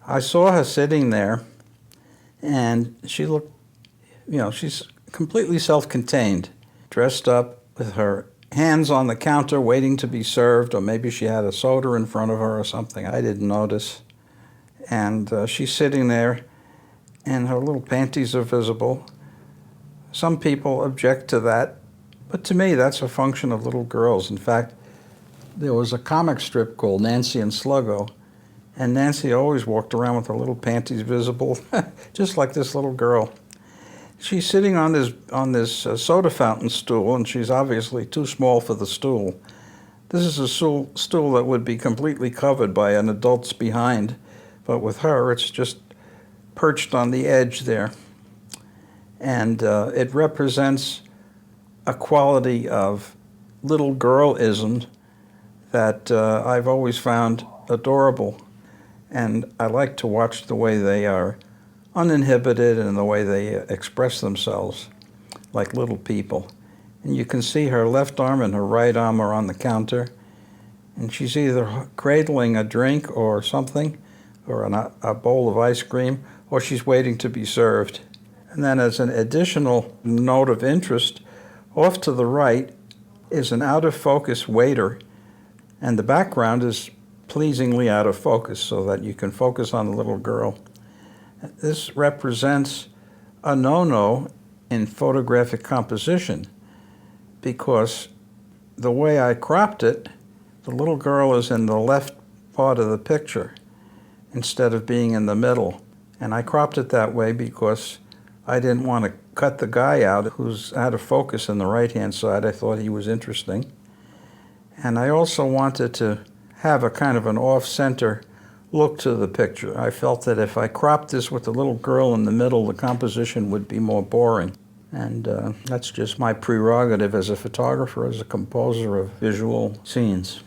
I saw her sitting there, and she looked, she's completely self-contained, dressed up with her hands on the counter waiting to be served, or maybe she had a soda in front of her or something. I didn't notice. And she's sitting there, and her little panties are visible. Some people object to that, but to me, that's a function of little girls. In fact, there was a comic strip called Nancy and Sluggo, and Nancy always walked around with her little panties visible, just like this little girl. She's sitting on this soda fountain stool, and she's obviously too small for the stool. This is a stool that would be completely covered by an adult's behind, but with her, it's just perched on the edge there. And it represents a quality of little girlism that I've always found adorable. And I like to watch the way they are uninhibited and the way they express themselves like little people. And you can see her left arm and her right arm are on the counter, and she's either cradling a drink or something, or a bowl of ice cream, or she's waiting to be served. And then as an additional note of interest, off to the right is an out-of-focus waiter, and the background is pleasingly out of focus so that you can focus on the little girl. This represents a no-no in photographic composition, because the way I cropped it, the little girl is in the left part of the picture instead of being in the middle. And I cropped it that way because I didn't want to cut the guy out who's out of focus in the right-hand side. I thought he was interesting. And I also wanted to have a kind of an off-center look to the picture. I felt that if I cropped this with the little girl in the middle, the composition would be more boring. And that's just my prerogative as a photographer, as a composer of visual scenes.